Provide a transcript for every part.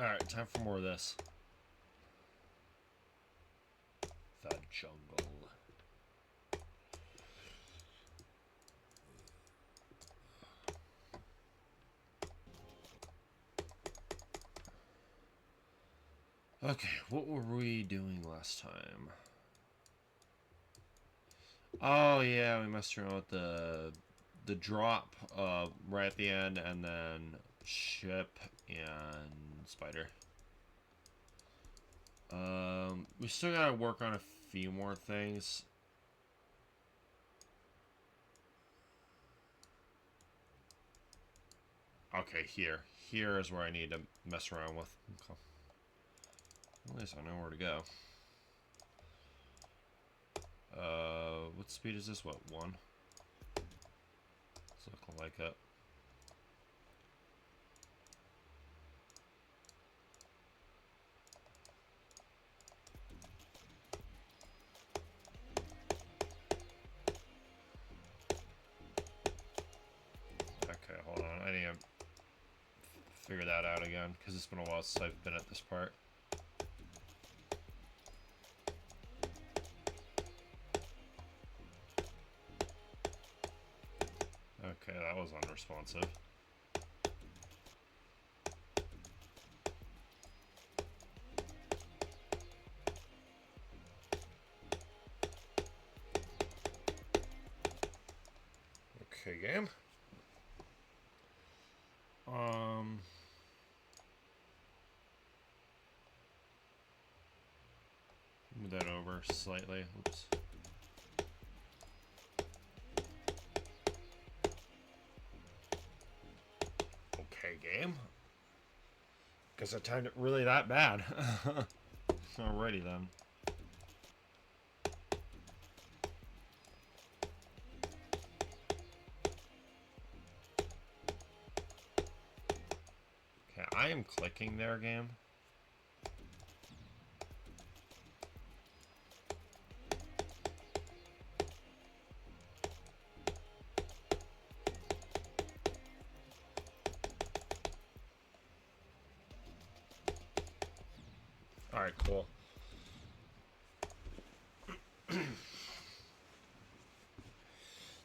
Alright, time for more of this. The jungle. Okay, what were we doing last time? Oh yeah, we messed around with the drop right at the end, and then ship and spider. We still gotta work on a few more things. Okay, here is where I need to mess around with. Okay. At least I know where to go. What speed is this? What, 1? It's looking like it. Okay, hold on. I need to figure that out again, because it's been a while since I've been at this part. Okay, that was unresponsive. Okay, game. Move that over slightly. Oops. Okay, game. Guess I timed it really that bad. Alrighty then. Okay, I am clicking there, game. Alright, cool.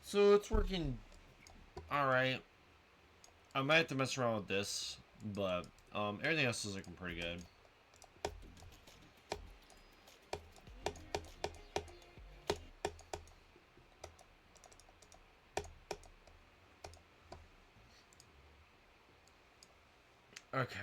So it's working alright. I might have to mess around with this, but everything else is looking pretty good. Okay.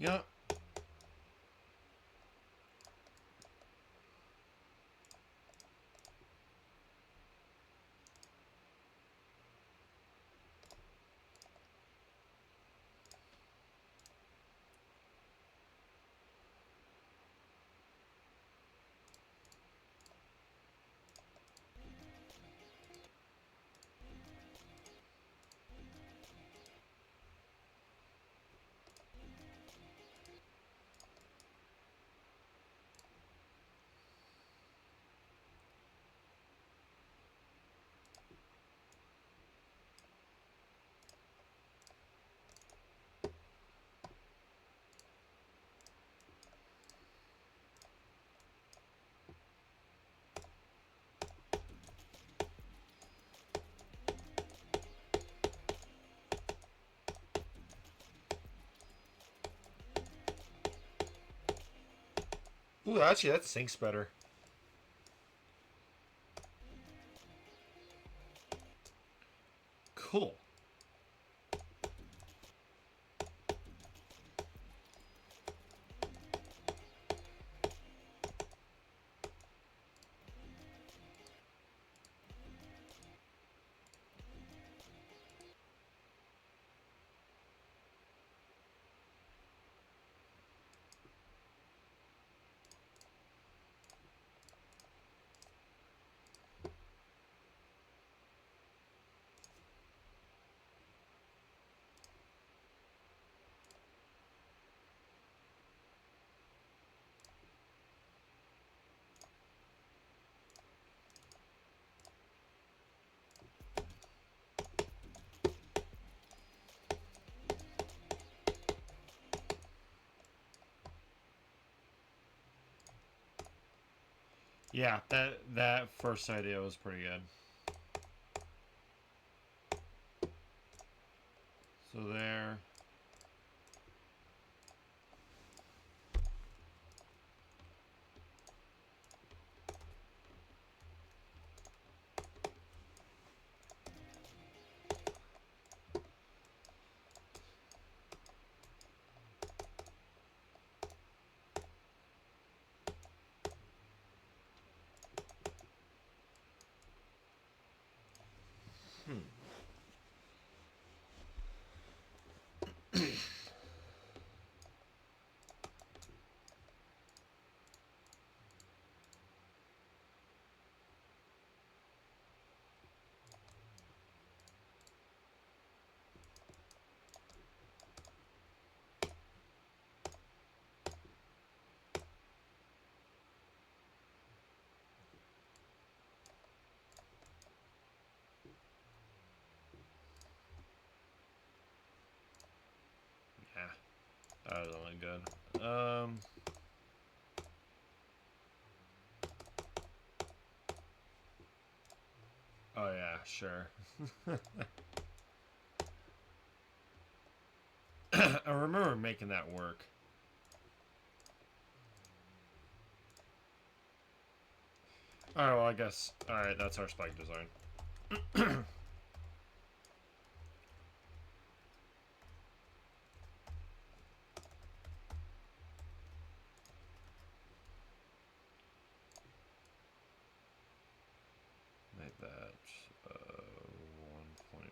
Yeah. Ooh, actually, that syncs better. Cool. Yeah, that first idea was pretty good. So there. Yeah, that was only good. Oh yeah, sure. I remember making that work. Alright, well I guess alright, that's our spike design. Make that 1.5.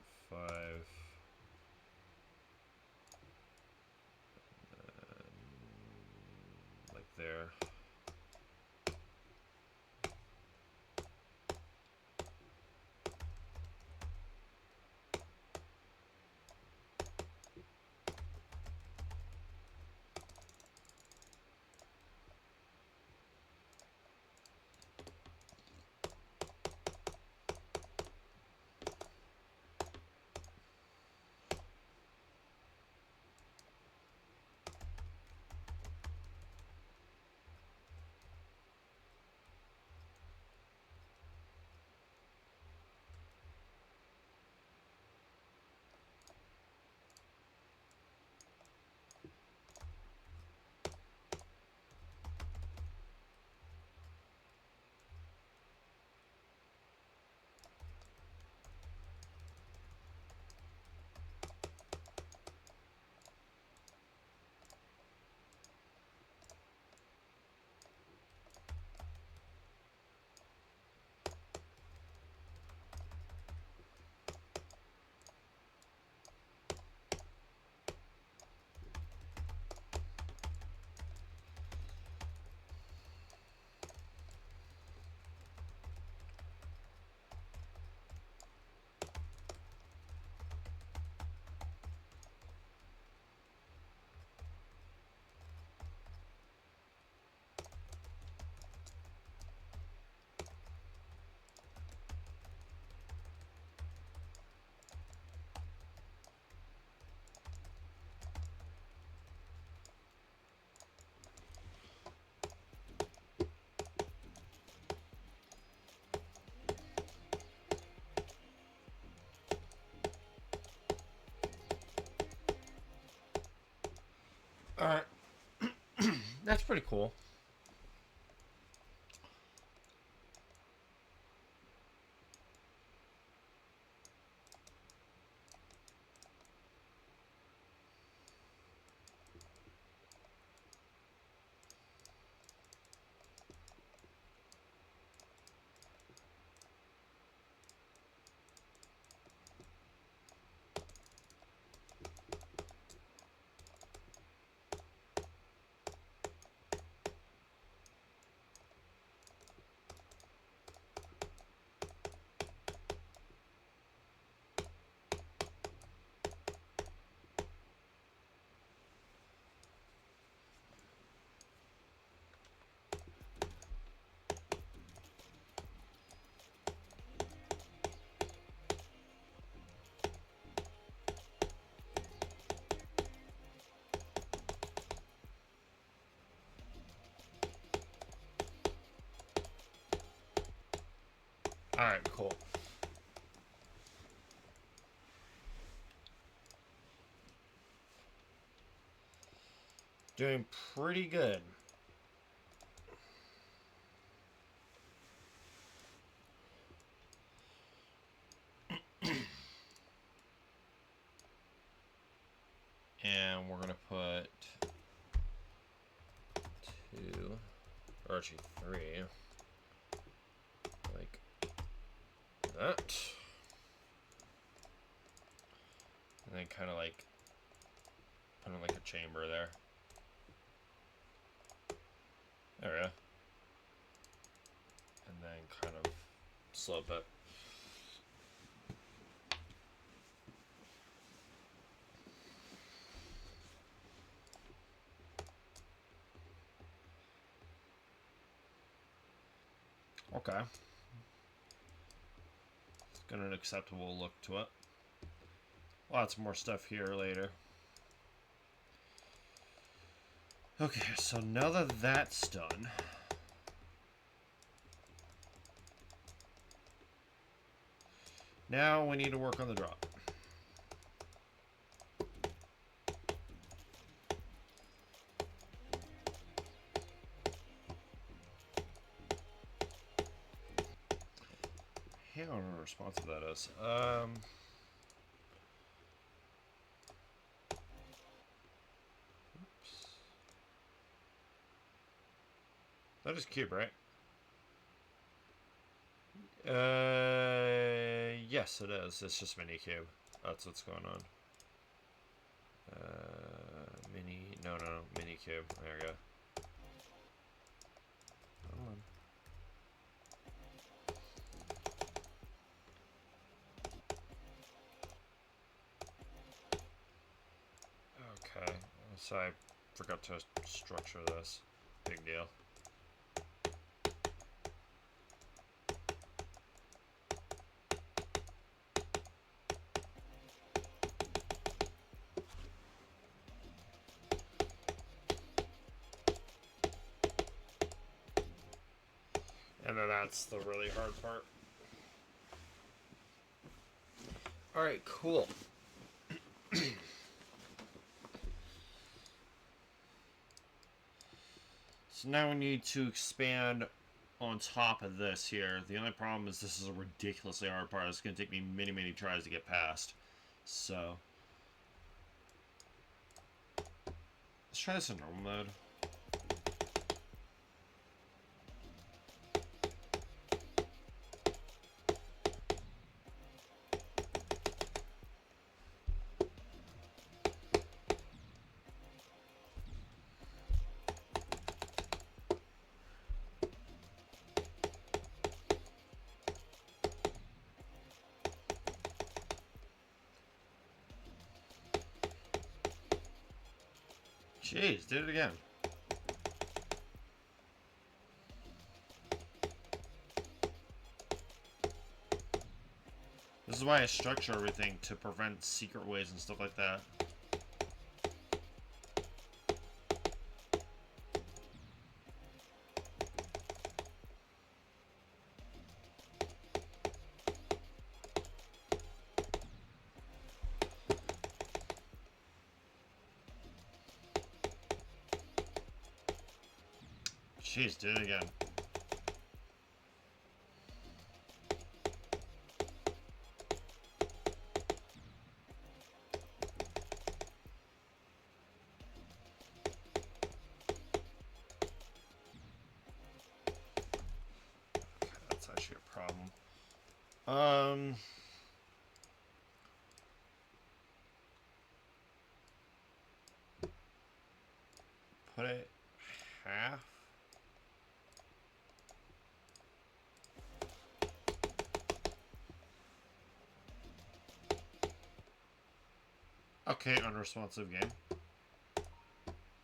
Like there. Alright. That's pretty cool. Alright, cool. Doing pretty good. And we're going to put 2, or actually 3, like that. And then kind of like put in like a chamber there. There we go. And then kind of slope it. Okay. It's got an acceptable look to it. Lots more stuff here later. Okay, so now that that's done, now we need to work on the drop. I don't know what responsive that is. Oops. That is cube, right? Yes, it is. It's just mini cube. That's what's going on. No, mini cube. There we go. Come on. Okay, so I forgot to structure this. Big deal. And then that's the really hard part. Alright, cool. So now we need to expand on top of this here. The only problem is this is a ridiculously hard part. It's going to take me many, many tries to get past. So let's try this in normal mode. Jeez, did it again. This is why I structure everything, to prevent secret ways and stuff like that. Jeez, did it again. That's actually a problem. Put it half. Okay, unresponsive game.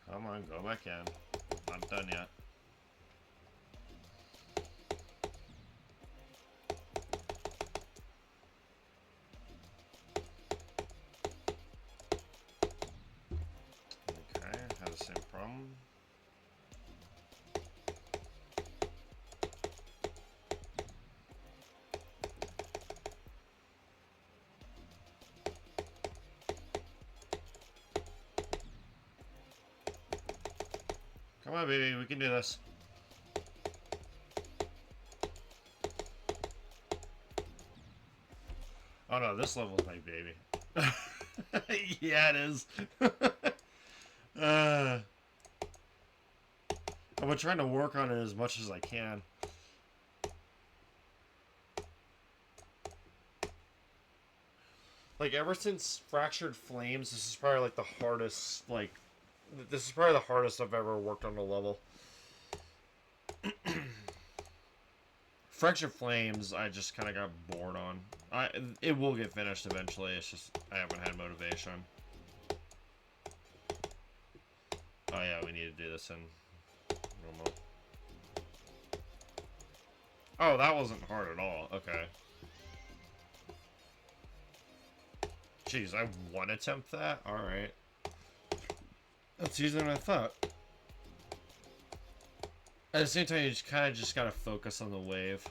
Come on, go back in. Not done yet. Okay, have the same problem. Come on, baby. We can do this. Oh no, this level's my baby. Yeah, it is. I've been trying to work on it as much as I can. Like, ever since Fractured Flames, this is probably like the hardest, like, this is probably the hardest I've ever worked on a level. Fractured Flames, I just kind of got bored on. It will get finished eventually, it's just I haven't had motivation. Oh yeah, we need to do this in normal. Oh, that wasn't hard at all. Okay. Jeez, I one attempt that? Alright. That's easier than I thought. At the same time, you just kind of just gotta focus on the wave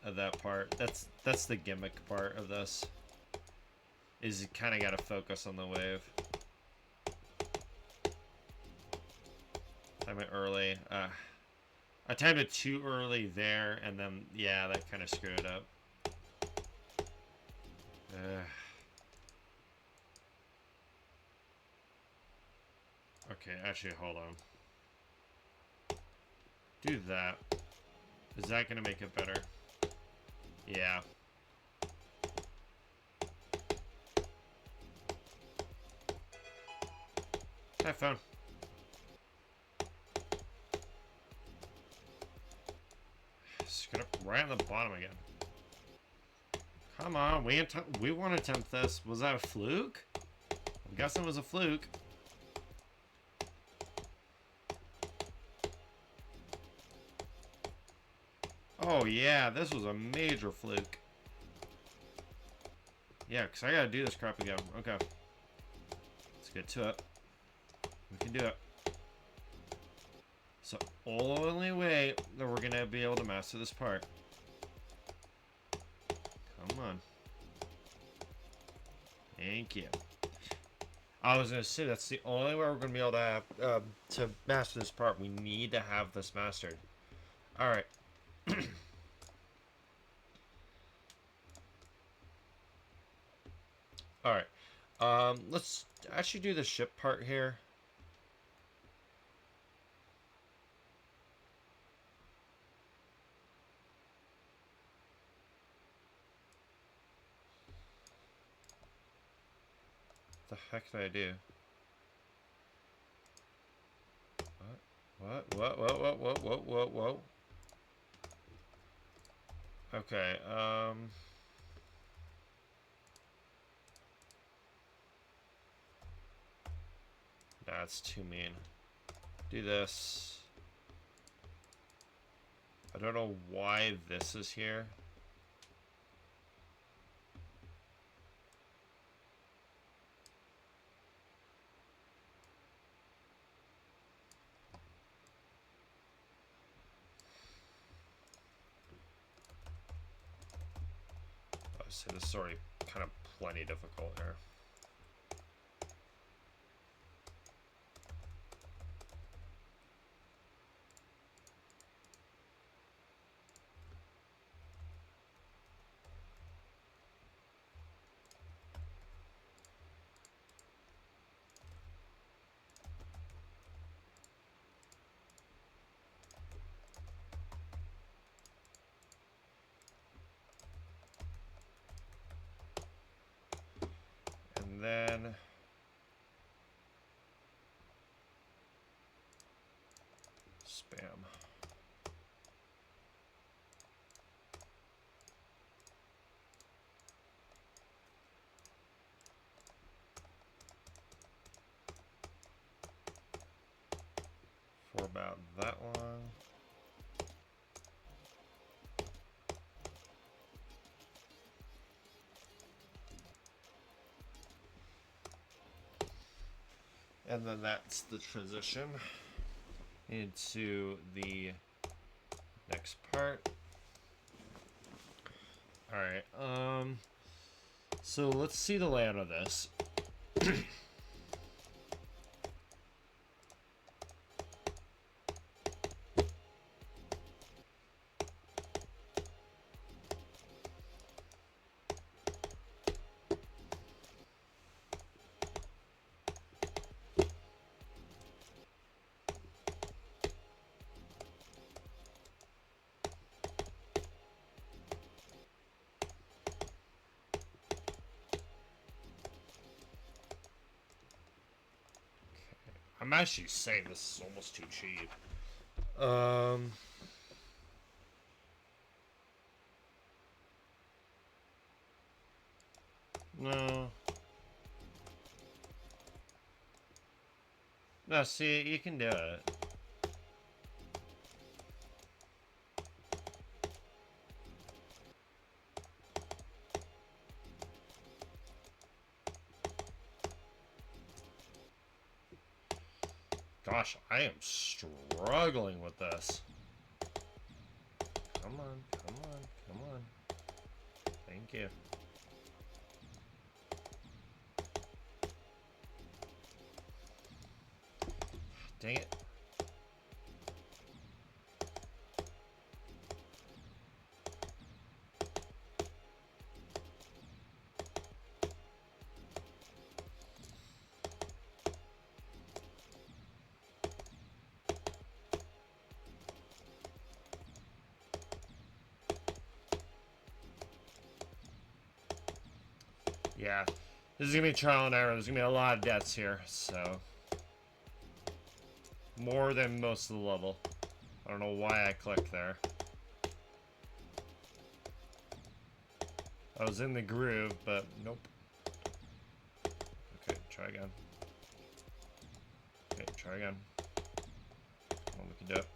of that part. That's the gimmick part of this. Is you kind of gotta focus on the wave. Time it early. I timed it too early there, and then, yeah, that kind of screwed it up. Okay, actually, hold on. Do that. Is that going to make it better? Yeah. Have fun. Screw up right on the bottom again. Come on, we want to attempt this. Was that a fluke? I'm guessing it was a fluke. Oh yeah, this was a major fluke. Yeah, because I gotta do this crap again. Okay. Let's get to it. We can do it. So, only way that we're gonna be able to master this part. Come on. Thank you. I was gonna say, that's the only way we're gonna be able to have, to master this part. We need to have this mastered. Alright. Alright. Let's actually do the ship part here. What the heck did I do? Whoa. Okay, that's too mean. Do this. I don't know why this is here. So this is already kind of plenty difficult here. And then spam. For about that long. And then that's the transition into the next part. Alright, so let's see the layout of this. I'm actually saying this is almost too cheap. No. No, see, you can do it. Gosh, I am struggling with this. Come on, come on, come on. Thank you. Dang it. Yeah, this is gonna be trial and error. There's gonna be a lot of deaths here, so more than most of the level. I don't know why I clicked there. I was in the groove, but nope. Okay, try again. Okay, try again. Well, we can do it.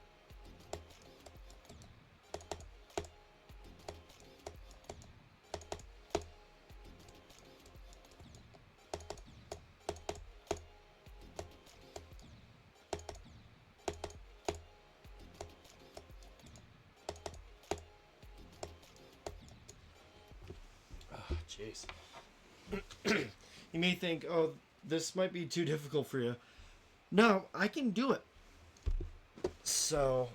Jeez. You may think, oh, this might be too difficult for you. No, I can do it. So,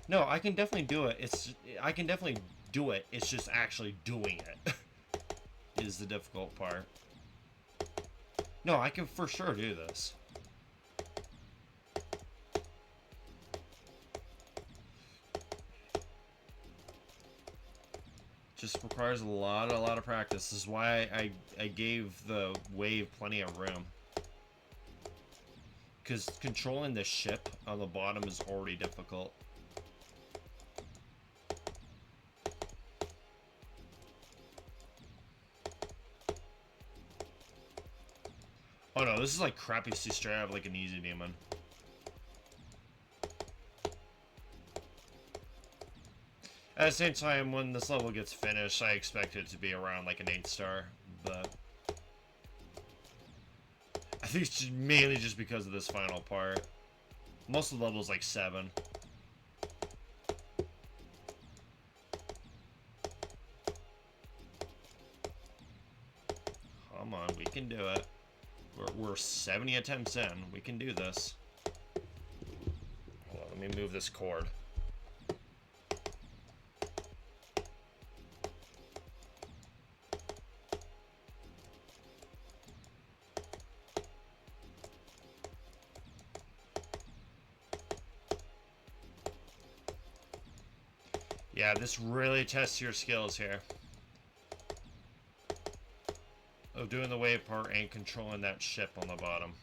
no, I can definitely do it. I can definitely do it. It's just actually doing it is the difficult part. No, I can for sure do this. Just requires a lot of practice. This is why I gave the wave plenty of room. Because controlling the ship on the bottom is already difficult. Oh no, this is like crappy sea straight out of like an easy demon. At the same time, when this level gets finished, I expect it to be around like an 8-star, but I think it's mainly just because of this final part. Most of the level's like 7. Come on, we can do it. We're 70 attempts in. We can do this. Hold on, let me move this cord. Yeah, this really tests your skills here. Of doing the wave part and controlling that ship on the bottom.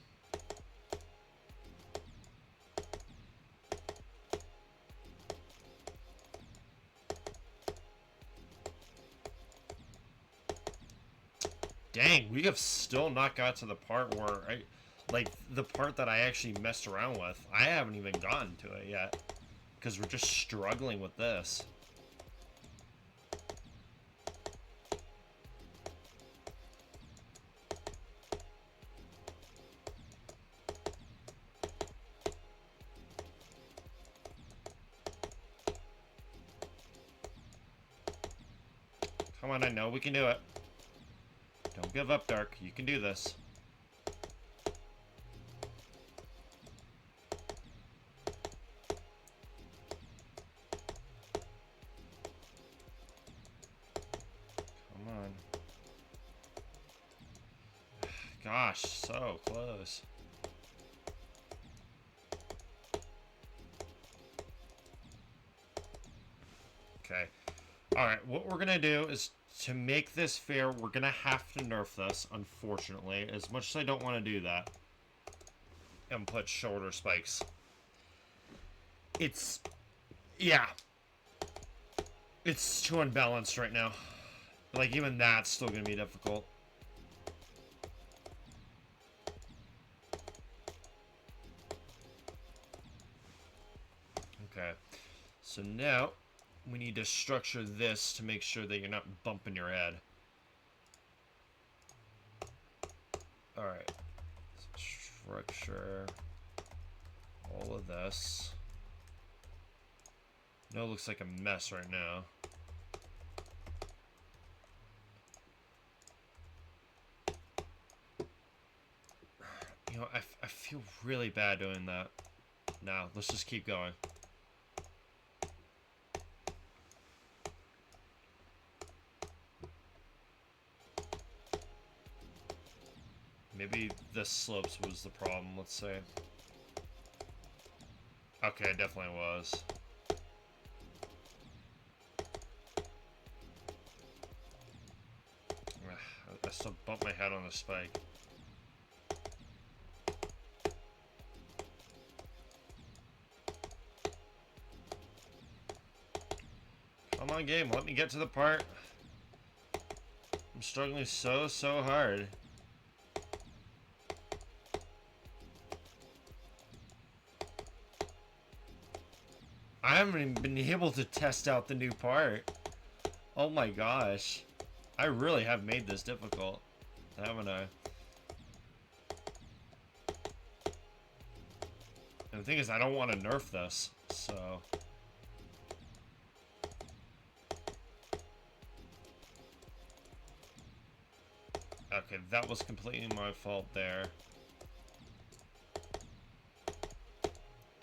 Dang, we have still not got to the part where like the part that I actually messed around with. I haven't even gotten to it yet. Because we're just struggling with this. Come on, I know we can do it. Don't give up, Dark. You can do this. Come on. Gosh, so close. Okay. Alright, what we're gonna do is To make this fair, we're gonna have to nerf this, unfortunately. As much as I don't want to do that. And put shoulder spikes. It's... yeah. It's too unbalanced right now. Like, even that's still gonna be difficult. Okay. So now, we need to structure this to make sure that you're not bumping your head. Alright. Structure all of this. No, it looks like a mess right now. You know, I feel really bad doing that. Now, let's just keep going. Maybe the slopes was the problem, let's say. Okay, it definitely was. I still bump my head on the spike. Come on, game, let me get to the part. I'm struggling so hard. I haven't even been able to test out the new part. Oh my gosh. I really have made this difficult, haven't I? And the thing is, I don't want to nerf this, so... Okay, that was completely my fault there.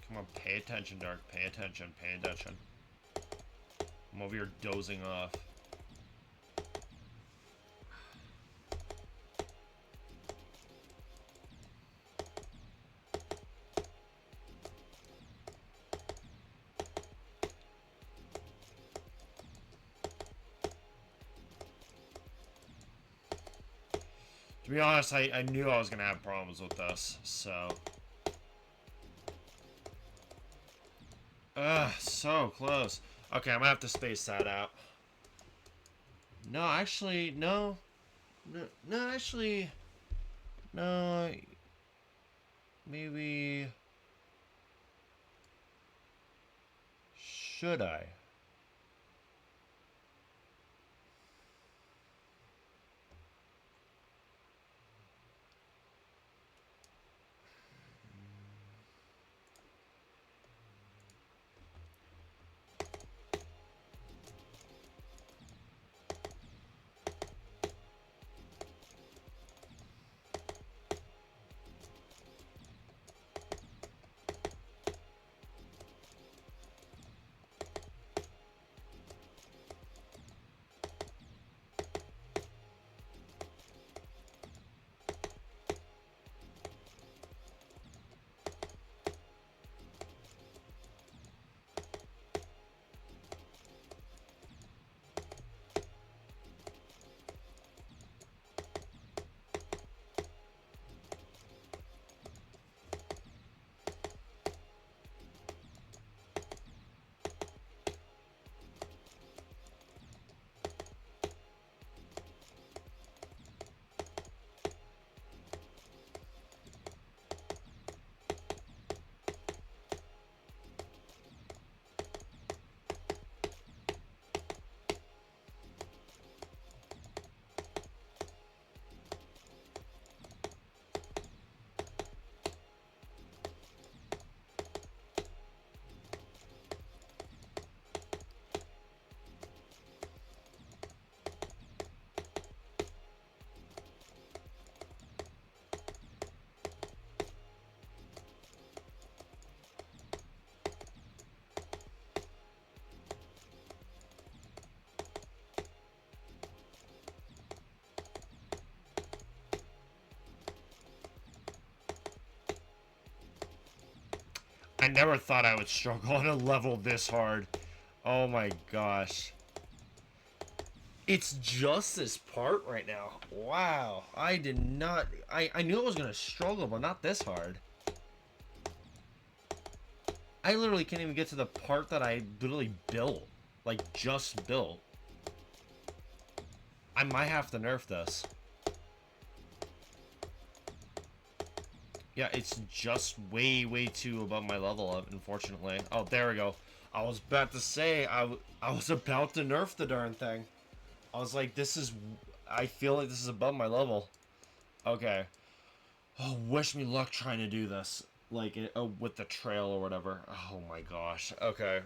Come on, pay attention, Dark. Pay attention, pay attention. I'm over here dozing off. To be honest, I knew I was going to have problems with this, so... Ugh, so close. Okay, I'm going to have to space that out. No, actually, no. No, actually... No... Maybe... Should I? I never thought I would struggle on a level this hard. Oh my gosh. It's just this part right now. Wow. I did not... I knew I was going to struggle, but not this hard. I literally can't even get to the part that I literally built. Like, just built. I might have to nerf this. Yeah, it's just way, way too above my level up, unfortunately. Oh, there we go. I was about to say, I was about to nerf the darn thing. I was like, this is... I feel like this is above my level. Okay. Oh, wish me luck trying to do this. Like, with the trail or whatever. Oh my gosh. Okay.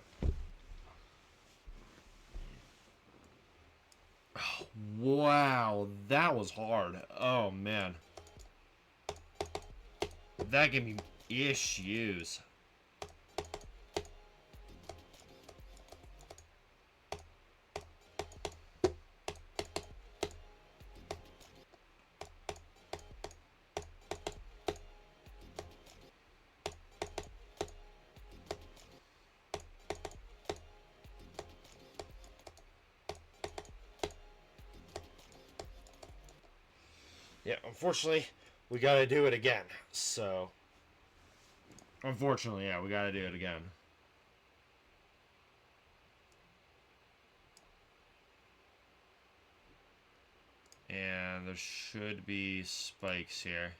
Oh, wow. That was hard. Oh, man. That gave me issues. Yeah, unfortunately, we gotta do it again. So, unfortunately, yeah, we gotta do it again. And there should be spikes here.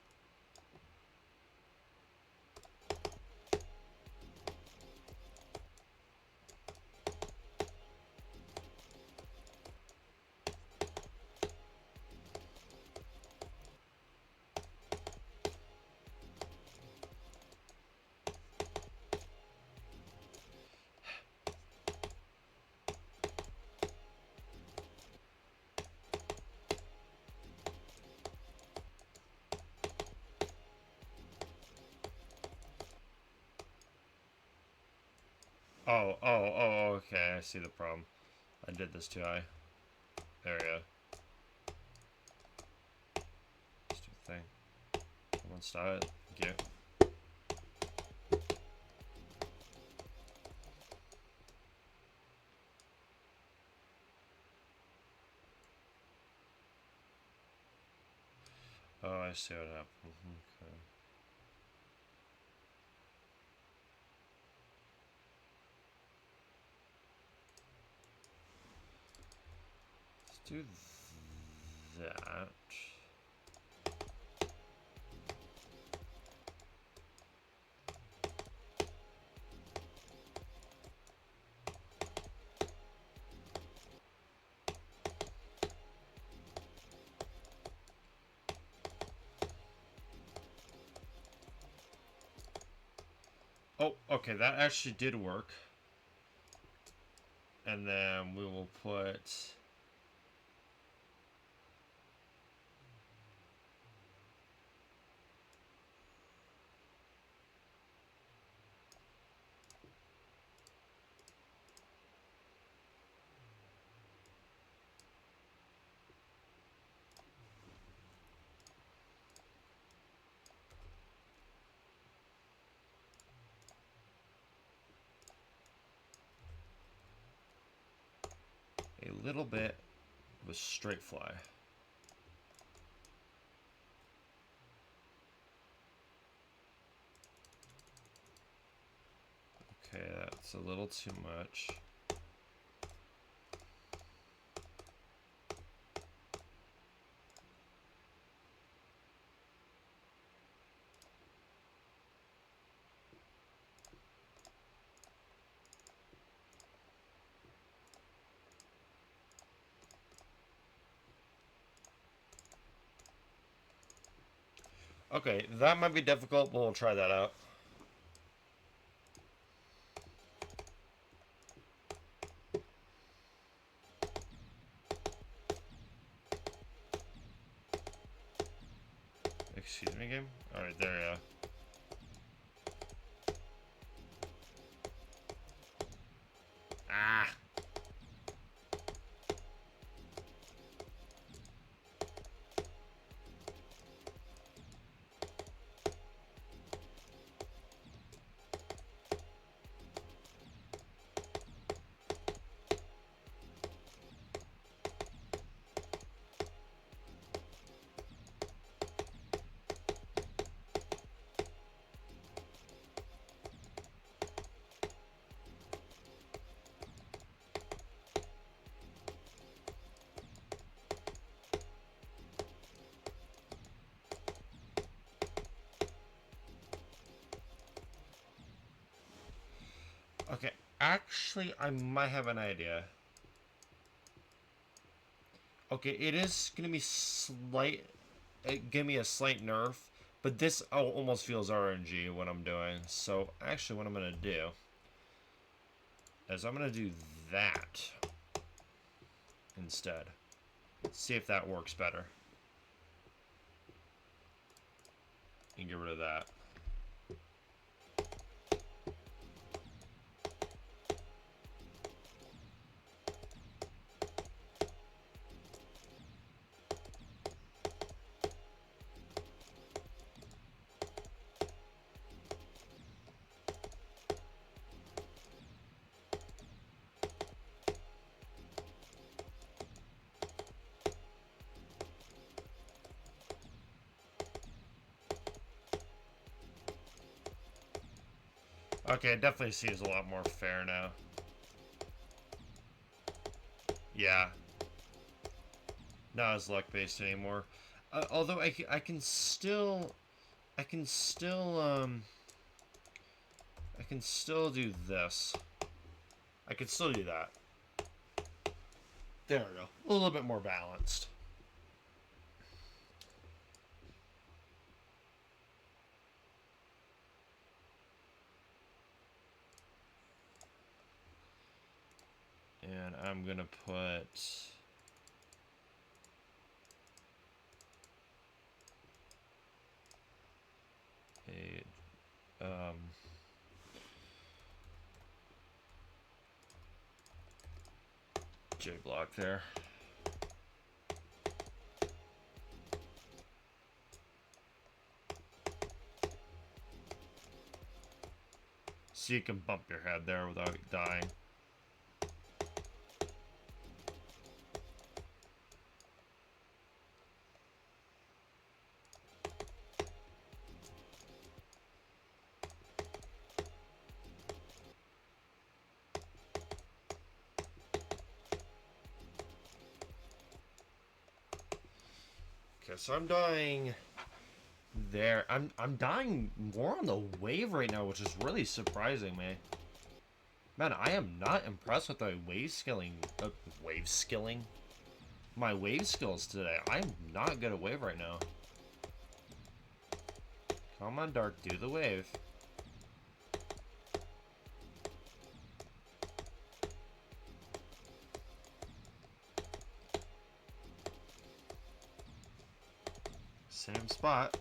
Oh, okay, I see the problem. I did this too high. There we go. Stupid thing. Come on, stop it. Thank you. Oh, I see what happened. Okay. Let's do that. Oh, okay, that actually did work. And then we will put... a little bit of a straight fly. Okay, that's a little too much. Okay, that might be difficult, but we'll try that out. Excuse me, game? Alright, there we go. Ah! Actually, I might have an idea. Okay, it is gonna be slight. Give me a slight nerf, but this almost feels RNG what I'm doing. So actually, what I'm gonna do is I'm gonna do that instead. See if that works better. And get rid of that. Okay, it definitely seems a lot more fair now. Yeah. Not as luck-based anymore. Although I can still... I can still, I can still do this. I can still do that. There we go. A little bit more balanced. And I'm gonna put a J block there. So you can bump your head there without dying. Okay, so I'm dying there. I'm dying more on the wave right now, which is really surprising me. Man, I am not impressed with my wave skilling. My wave skills today. I'm not good at wave right now. Come on, Dark, do the wave. Same spot.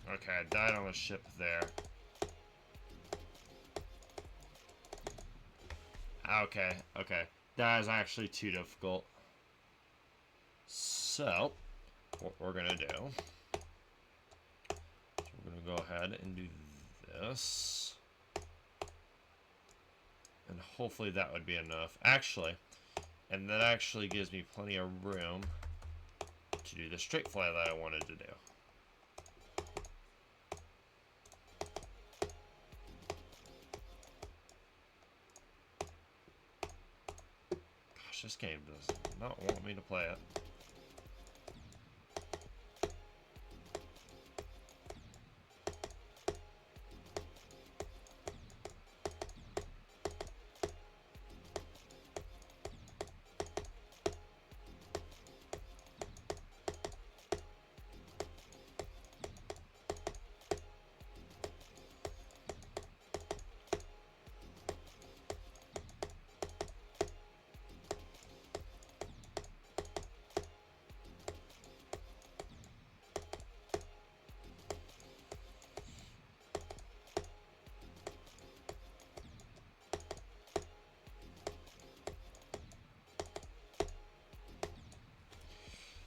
Okay, I died on the ship there. Okay, okay. That is actually too difficult. So, what we're gonna do... we're gonna go ahead and do this. And hopefully that would be enough. Actually, and that actually gives me plenty of room to do the straight fly that I wanted to do. Gosh, this game does not want me to play it.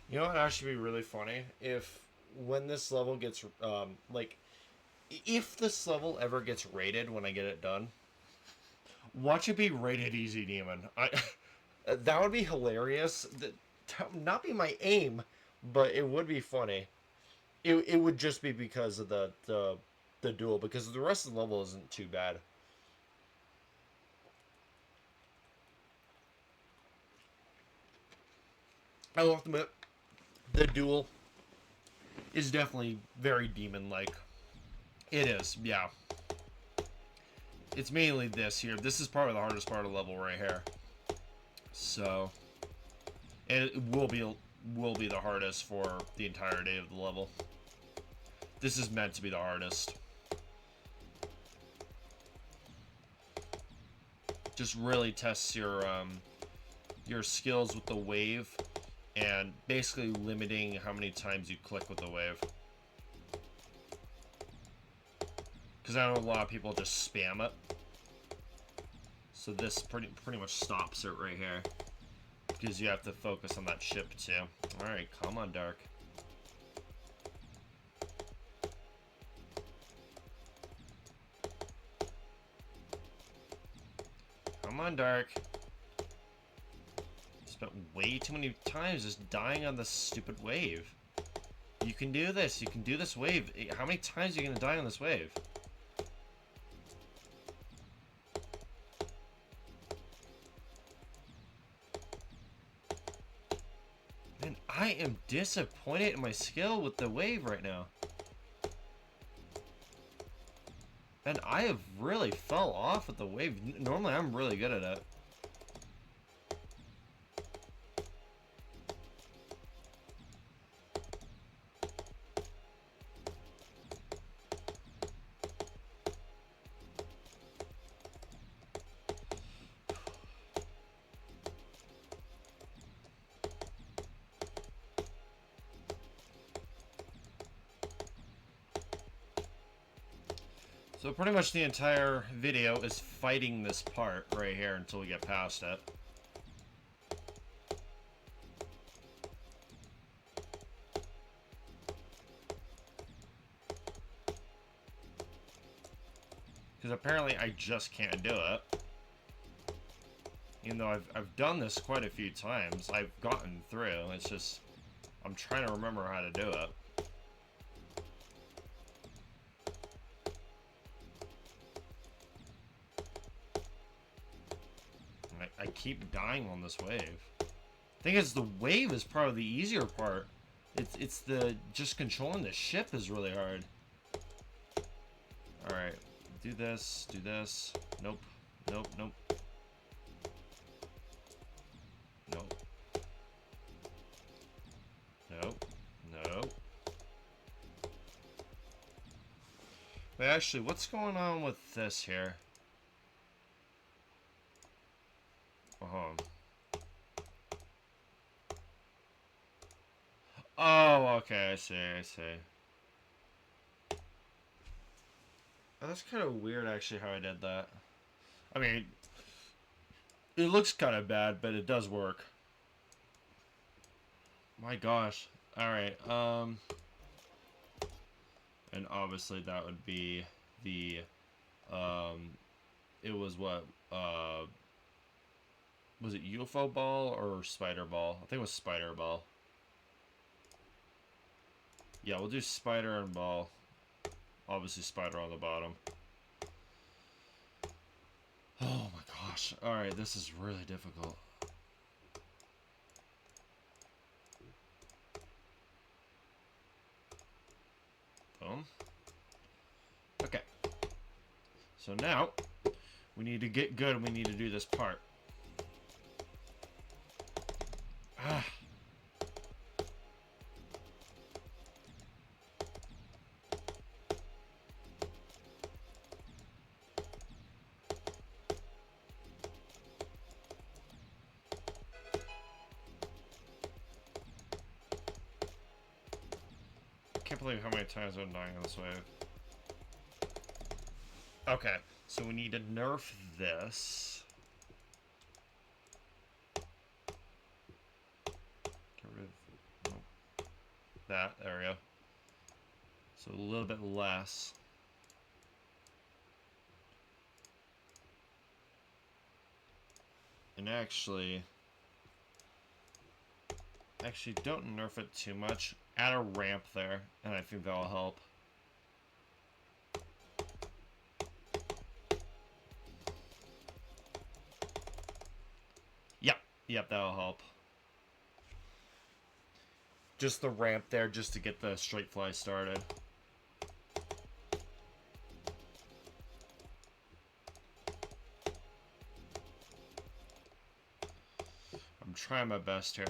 You know what would actually be really funny? If when this level gets, like, if this level ever gets rated when I get it done, watch it be rated easy demon. That would be hilarious. That would not be my aim, but it would be funny. It would just be because of the duel, because the rest of the level isn't too bad. I'll admit, the duel is definitely very demon-like. It is, yeah. It's mainly this here. This is probably the hardest part of the level right here. So, and it will be the hardest for the entirety of the level. This is meant to be the hardest. Just really tests your skills with the wave, and basically limiting how many times you click with the wave. Because I know a lot of people just spam it. So this pretty much stops it right here. Because you have to focus on that ship too. Alright, come on, Dark. Come on, Dark. Spent way too many times just dying on this stupid wave. You can do this. You can do this wave. How many times are you going to die on this wave? Man, I am disappointed in my skill with the wave right now. And I have really fell off with the wave. Normally, I'm really good at it. So pretty much the entire video is fighting this part right here until we get past it. Because apparently I just can't do it. Even though I've done this quite a few times, I've gotten through. It's just, I'm trying to remember how to do it. I keep dying on this wave. Thing is, the wave is probably the easier part. It's the just controlling the ship is really hard. All right, do this, do this. Nope, nope, nope, nope, nope, nope. Wait, actually, what's going on with this here? Oh, okay, I see, I see. Oh, that's kind of weird, actually, how I did that. I mean, it looks kind of bad, but it does work. My gosh. Alright, and obviously that would be the, it was what, was it UFO ball or spider ball? I think it was spider ball. Yeah, we'll do spider and ball. Obviously spider on the bottom. Oh my gosh. Alright, this is really difficult. Boom. Okay. So now, we need to get good and we need to do this part. Ah. I can't believe how many times I'm dying on this wave. Okay, so we need to nerf this. Get rid of that. There we go. So a little bit less. And actually don't nerf it too much. Add a ramp there, and I think that'll help. Yep, that'll help. Just the ramp there, just to get the straight fly started. I'm trying my best here.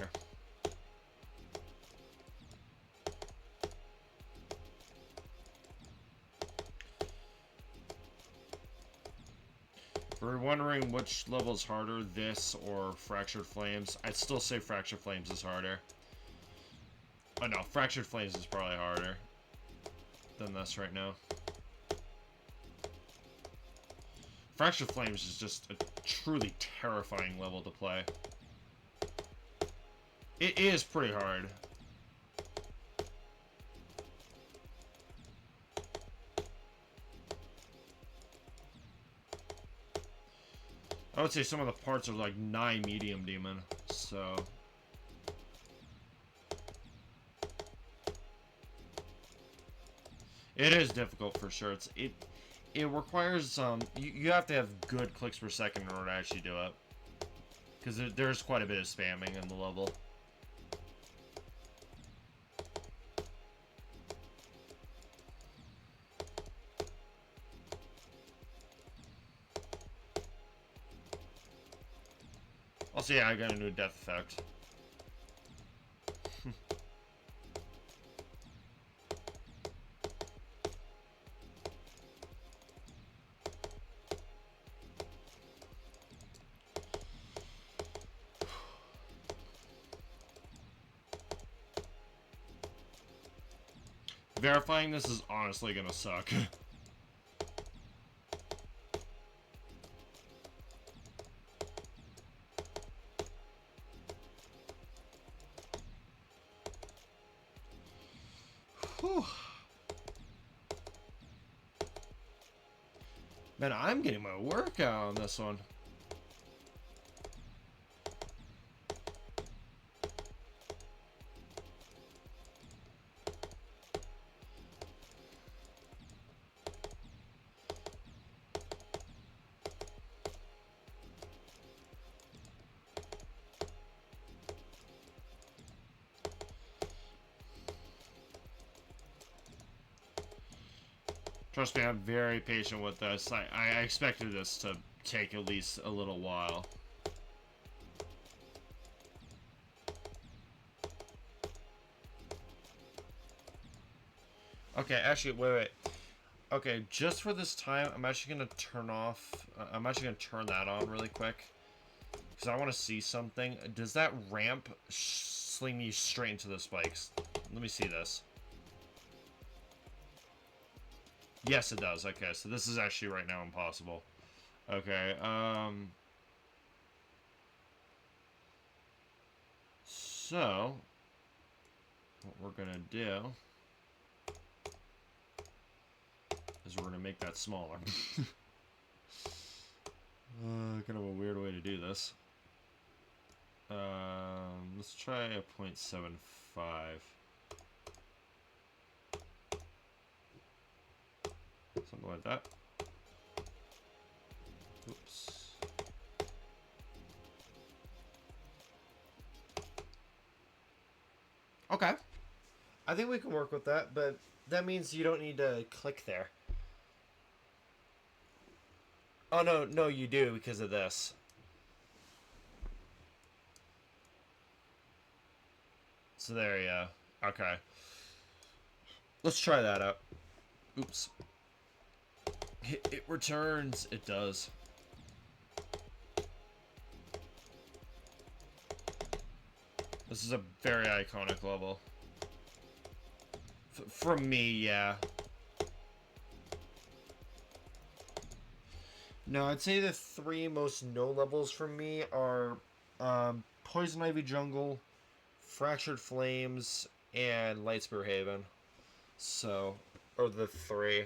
If we're wondering which level is harder, this or Fractured Flames, I'd still say Fractured Flames is harder. Oh no, Fractured Flames is probably harder than this right now. Fractured Flames is just a truly terrifying level to play. It is pretty hard. I would say some of the parts are like nigh medium demon, so... It is difficult for sure. It requires you have to have good clicks per second in order to actually do it, because there's quite a bit of spamming in the level. Also, yeah, I got a new death effect. Verifying this is honestly gonna suck. Whew. Man, I'm getting my workout on this one. Trust me, I'm very patient with this. I expected this to take at least a little while. Okay, actually, wait. Okay, just for this time, I'm actually gonna turn off... I'm actually gonna turn that on really quick. Because I want to see something. Does that ramp sling me straight into the spikes? Let me see this. Yes, it does. Okay, so this is actually right now impossible. Okay, so, what we're gonna do is we're gonna make that smaller. Kind of a weird way to do this. Let's try a 0.75. Something like that. Oops. Okay. I think we can work with that, but that means you don't need to click there. Oh, no, you do because of this. So there you go. Okay. Let's try that out. Oops. It returns. It does. This is a very iconic level. From me, yeah. No, I'd say the three most known levels for me are Poison Ivy Jungle, Fractured Flames, and Lightspear Haven. So, or the three.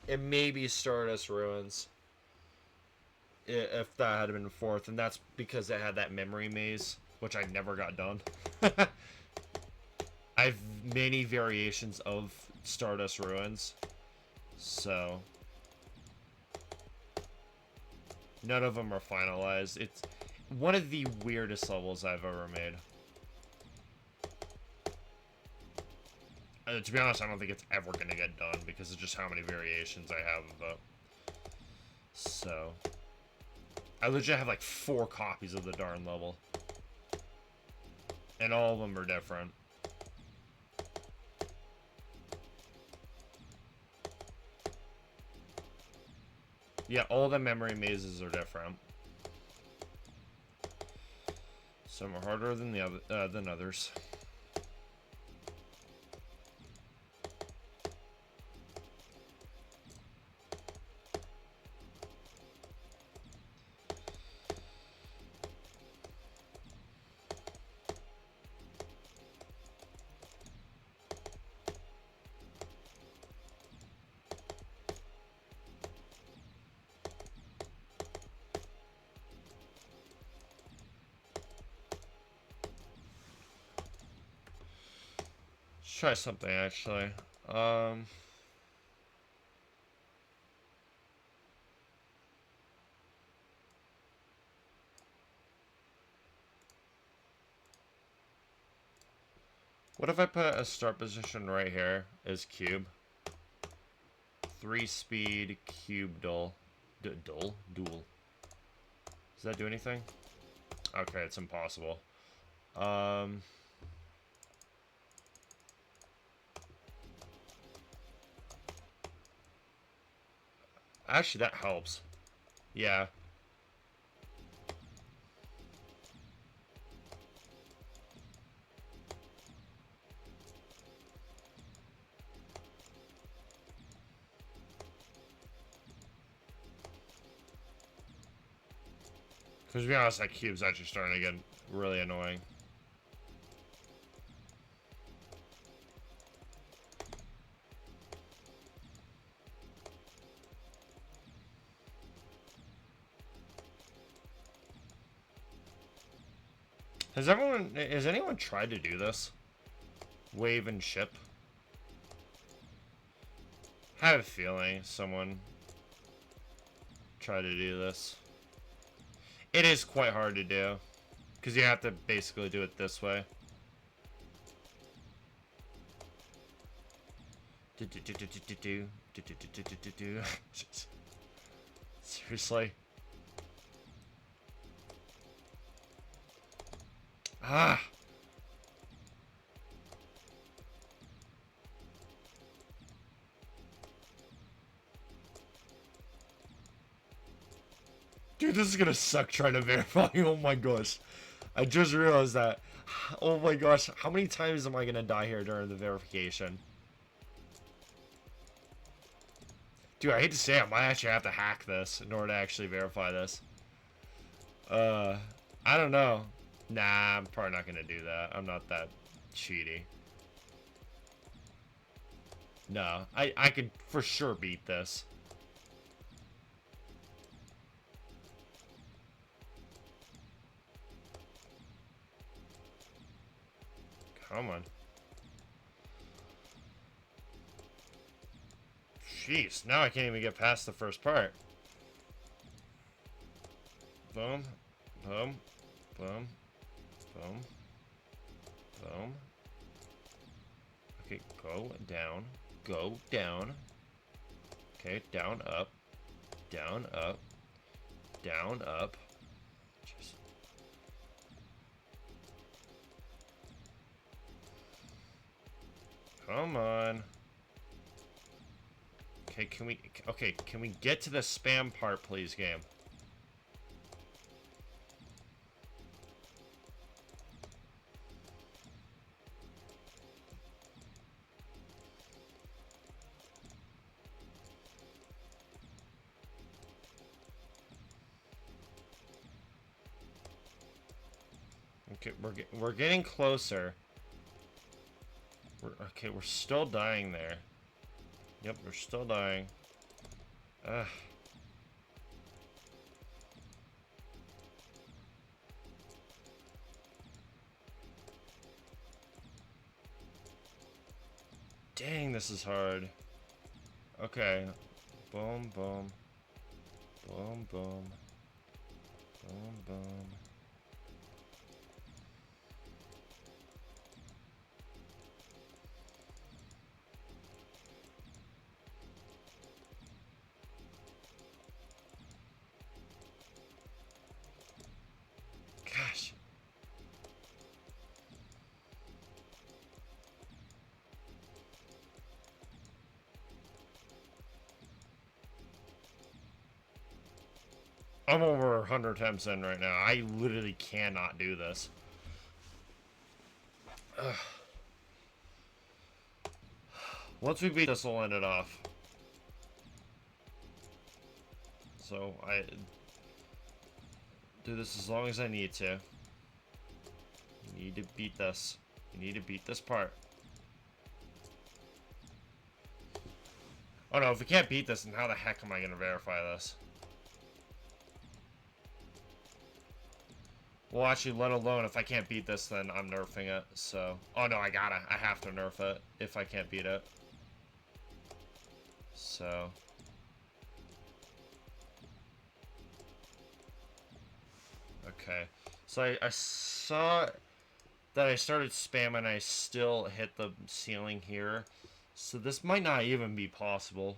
It may be Stardust Ruins. If that had been fourth, and that's because it had that memory maze, which I never got done. I have many variations of Stardust Ruins, so none of them are finalized. It's one of the weirdest levels I've ever made. To be honest, I don't think it's ever going to get done because of just how many variations I have of it. So, I legit have like 4 copies of the darn level. And all of them are different. Yeah, all the memory mazes are different. Some are harder than than others. Let's try something actually. What if I put a start position right here as cube? 3 speed cube duel. Duel? Does that do anything? Okay, it's impossible. Actually, that helps. Yeah. Because to be honest, that cube's actually starting to get really annoying. Has anyone tried to do this? Wave and ship? I have a feeling someone tried to do this. It is quite hard to do. Because you have to basically do it this way. Seriously? Ah! Dude, this is gonna suck trying to verify. Oh my gosh. I just realized that. Oh my gosh. How many times am I gonna die here during the verification? Dude, I hate to say it, I might actually have to hack this in order to actually verify this. I don't know. Nah, I'm probably not gonna do that. I'm not that cheaty. No, I could for sure beat this. Come on. Jeez, now I can't even get past the first part. Boom, boom, boom, boom, boom. Okay, go down, go down. Okay, down, up, down, up, down, up. Jeez. Come on. Okay, can we get to the spam part, please, game? Okay, we're getting closer. We're still dying there. Yep, we're still dying. Ugh. Dang, this is hard. Okay. Boom, boom. Boom, boom. Boom, boom. I'm over 100 attempts in right now. I literally cannot do this. Ugh. Once we beat this, we'll end it off. So, I do this as long as I need to. You need to beat this. You need to beat this part. Oh no, if we can't beat this, then how the heck am I going to verify this? Well, actually, let alone if I can't beat this, then I'm nerfing it, so... Oh no, I have to nerf it if I can't beat it. So... Okay. So I saw that I started spamming, I still hit the ceiling here. So this might not even be possible.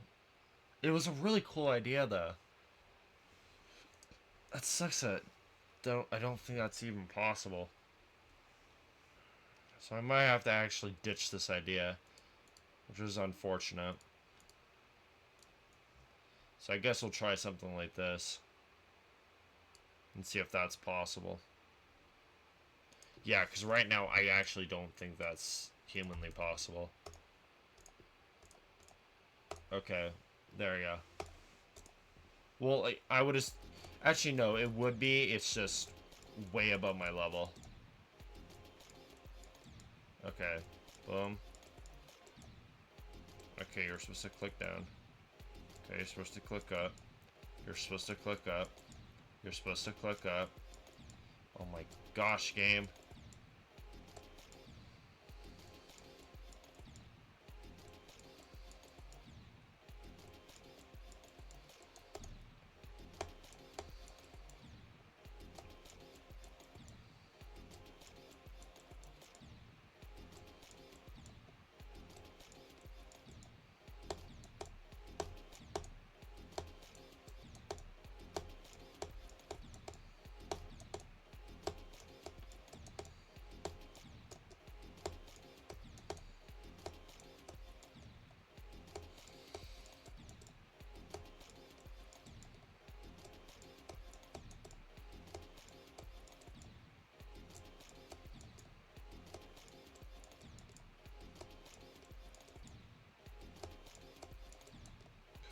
It was a really cool idea, though. That sucks that I don't think that's even possible. So I might have to actually ditch this idea, which is unfortunate. So I guess we'll try something like this and see if that's possible. Yeah, because right now I actually don't think that's humanly possible. Okay, there you go. Well, I would have... Actually, no, it would be. It's just way above my level. Okay, boom. Okay, you're supposed to click down. Okay, you're supposed to click up. You're supposed to click up. You're supposed to click up. Oh my gosh, game.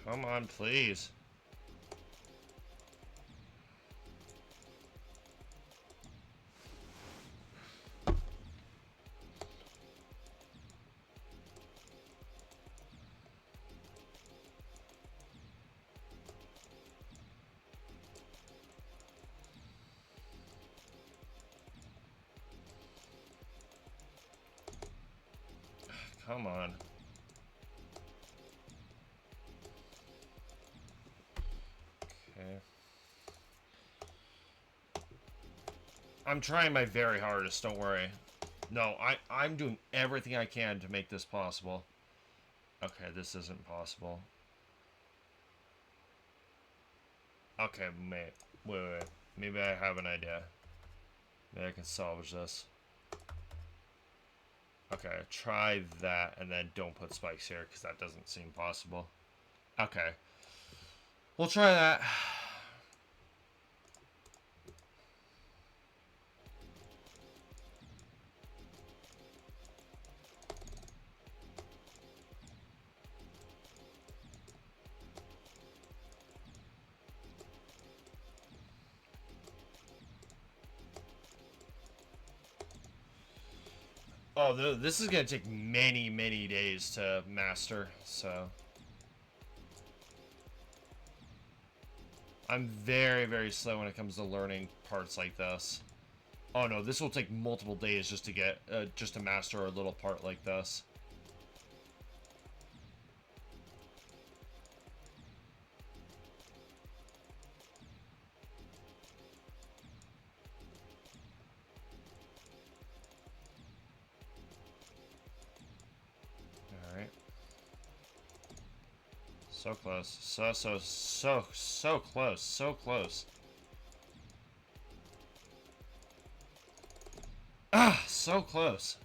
Come on, please. Come on. Okay. I'm trying my very hardest, don't worry. No, I'm doing everything I can to make this possible. Okay, this isn't possible. Okay, wait. Maybe I have an idea. Maybe I can salvage this. Okay, try that, and then don't put spikes here, because that doesn't seem possible. Okay. We'll try that. Oh, this is going to take many, many days to master, so... I'm very, very slow when it comes to learning parts like this. Oh no, this will take multiple days just to get, just to master a little part like this. Alright. So close. So close. So close. Ah, so close.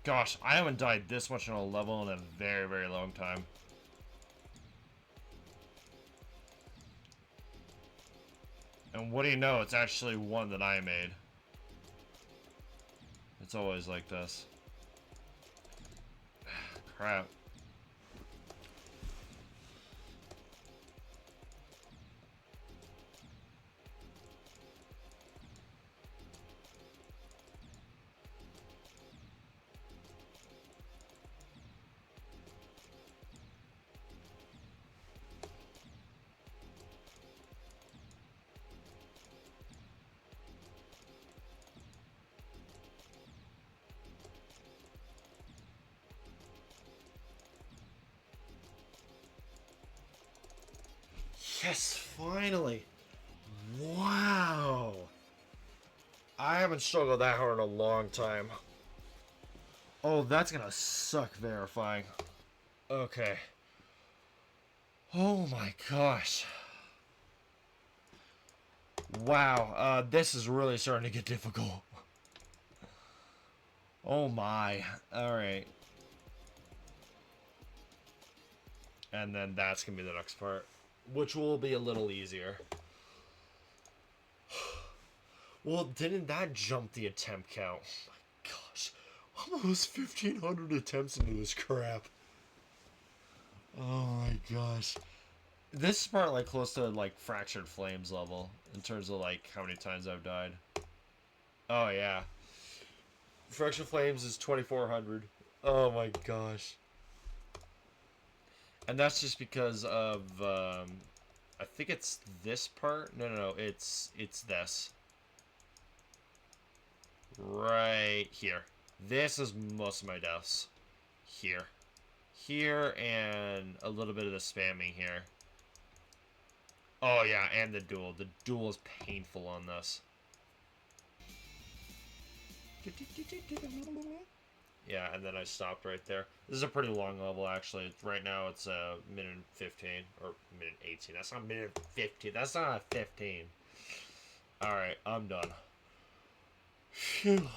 Gosh, I haven't died this much on a level in a very, very long time. And what do you know? It's actually one that I made. It's always like this. Crap. Yes, finally. Wow. I haven't struggled that hard in a long time. Oh, that's gonna suck verifying. Okay. Oh my gosh. Wow, this is really starting to get difficult. Oh my. Alright. And then that's gonna be the next part, which will be a little easier. Well, didn't that jump the attempt count? Oh my gosh. Almost 1,500 attempts into this crap. Oh my gosh. This is part like close to like Fractured Flames level in terms of like how many times I've died. Oh yeah. Fractured Flames is 2,400. Oh my gosh. And that's just because of I think it's this part. No, it's this. Right here. This is most of my deaths. Here. Here and a little bit of the spamming here. Oh yeah, and the duel. The duel is painful on this. Yeah, and then I stopped right there. This is a pretty long level, actually. Right now it's a minute and 15. Or minute 18. That's not a minute 15. That's not a 15. Alright, I'm done. Phew.